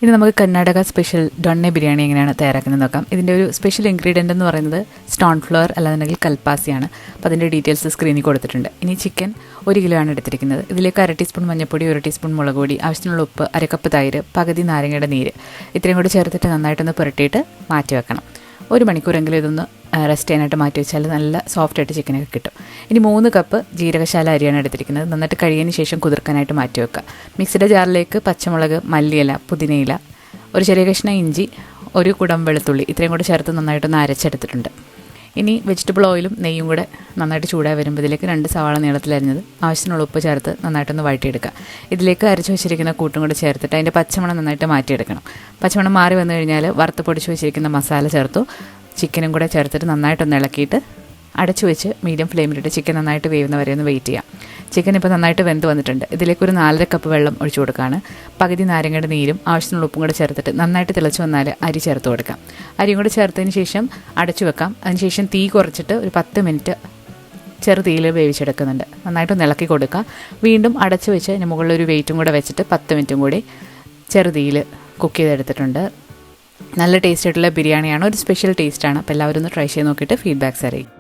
ഇനി നമുക്ക് കർണാടക സ്പെഷ്യൽ ഡൊണ്ണെ ബിരിയാണി എങ്ങനെയാണ് തയ്യാറാക്കുന്നത് നോക്കാം. ഇതിൻ്റെ ഒരു സ്പെഷ്യൽ ഇൻഗ്രീഡിയൻ്റ് എന്ന് പറയുന്നത് സ്റ്റോൺ ഫ്ലവർ അല്ലാന്നുണ്ടെങ്കിൽ കൽപ്പാസിയാണ്. അപ്പോൾ അതിൻ്റെ ഡീറ്റെയിൽസ് സ്ക്രീനിൽ കൊടുത്തിട്ടുണ്ട്. ഇനി ചിക്കൻ 1 കിലോ ആണ് എടുത്തിരിക്കുന്നത്. ഇതിലേക്ക് 1/2 ടീസ്പൂൺ മഞ്ഞൾപ്പൊടി, 1 ടീസ്പൂൺ മുളക് പൊടി, ആവശ്യത്തിനുള്ള ഉപ്പ്, 1 കപ്പ് തൈര്, പകുതി നാരങ്ങയുടെ നീര് ഇത്രയും കൂടി ചേർത്തിട്ട് നന്നായിട്ടൊന്ന് പുരട്ടിയിട്ട് മാറ്റി വെക്കണം. 1 മണിക്കൂറെങ്കിലും ഇതൊന്ന് റെസ്റ്റ് ചെയ്യാനായിട്ട് മാറ്റി വെച്ചാൽ നല്ല സോഫ്റ്റായിട്ട് ചിക്കനൊക്കെ കിട്ടും. ഇനി 3 കപ്പ് ജീരകശാല അരിയാണ് എടുത്തിരിക്കുന്നത്. നന്നായിട്ട് കഴുകിയതിന് ശേഷം കുതിർക്കാനായിട്ട് മാറ്റി വെക്കുക. മിക്സിയുടെ ജാറിലേക്ക് പച്ചമുളക്, മല്ലിയില, പുതിനയില, ഒരു ചെറിയ കഷ്ണം ഇഞ്ചി, 1 കുടം വെളുത്തുള്ളി ഇത്രയും കൂടെ ചേർത്ത് നന്നായിട്ടൊന്ന് അരച്ചെടുത്തിട്ടുണ്ട്. ഇനി വെജിറ്റബിൾ ഓയിലും നെയ്യും കൂടെ നന്നായിട്ട് ചൂടായി വരുമ്പോൾ ഇതിലേക്ക് 2 സവാള നീളത്തിലരിഞ്ഞത്, ആവശ്യത്തിനുള്ള ഉപ്പ് ചേർത്ത് നന്നായിട്ടൊന്ന് വഴറ്റിയെടുക്കുക. ഇതിലേക്ക് അരച്ച് വെച്ചിരിക്കുന്ന കൂട്ടും കൂടെ ചേർത്തിട്ട് അതിൻ്റെ പച്ചമണം നന്നായിട്ട് മാറ്റിയെടുക്കണം. പച്ചമണം മാറി വന്നു കഴിഞ്ഞാൽ വറുത്ത് പൊടിച്ച് വെച്ചിരിക്കുന്ന മസാല ചേർത്തു, ചിക്കനും കൂടെ ചേർത്തിട്ട് നന്നായിട്ടൊന്ന് ഇളക്കിയിട്ട് അടച്ചു വെച്ച് മീഡിയം ഫ്ലെയിമിലിട്ട് ചിക്കൻ നന്നായിട്ട് വേവുന്ന വരെ ഒന്ന് വെയിറ്റ് ചെയ്യാം. ചിക്കൻ ഇപ്പോൾ നന്നായിട്ട് വെന്ത് വന്നിട്ടുണ്ട്. ഇതിലേക്ക് ഒരു 4.5 കപ്പ് വെള്ളം ഒഴിച്ചു കൊടുക്കുകയാണ്. പകുതി നാരങ്ങയുടെ നീരും ആവശ്യത്തിനുള്ള ഉപ്പും കൂടെ ചേർത്തിട്ട് നന്നായിട്ട് തിളച്ച് വന്നാൽ അരി ചേർത്ത് കൊടുക്കാം. അരിയും കൂടെ ചേർത്തതിന് ശേഷം അടച്ചു വെക്കാം. അതിനുശേഷം തീ കുറച്ചിട്ട് ഒരു 10 മിനിറ്റ് ചെറു തീയിൽ വേവിച്ചെടുക്കുന്നുണ്ട്. നന്നായിട്ടൊന്ന് ഇളക്കി കൊടുക്കുക. വീണ്ടും അടച്ചു വെച്ച് അതിന് മുകളിൽ ഒരു വെയിറ്റും കൂടെ വെച്ചിട്ട് 10 മിനിറ്റും കൂടി ചെറു തീയിൽ കുക്ക് ചെയ്തെടുത്തിട്ടുണ്ട്. നല്ല ടേസ്റ്റ് ആയിട്ടുള്ള ബിരിയാണിയാണ്. ഒരു സ്പെഷ്യൽ ടേസ്റ്റാണ്. അപ്പോൾ എല്ലാവരും ഒന്ന് ട്രൈ ചെയ്ത് നോക്കിയിട്ട് ഫീഡ്ബാക്ക്സ് അറിയിക്കും.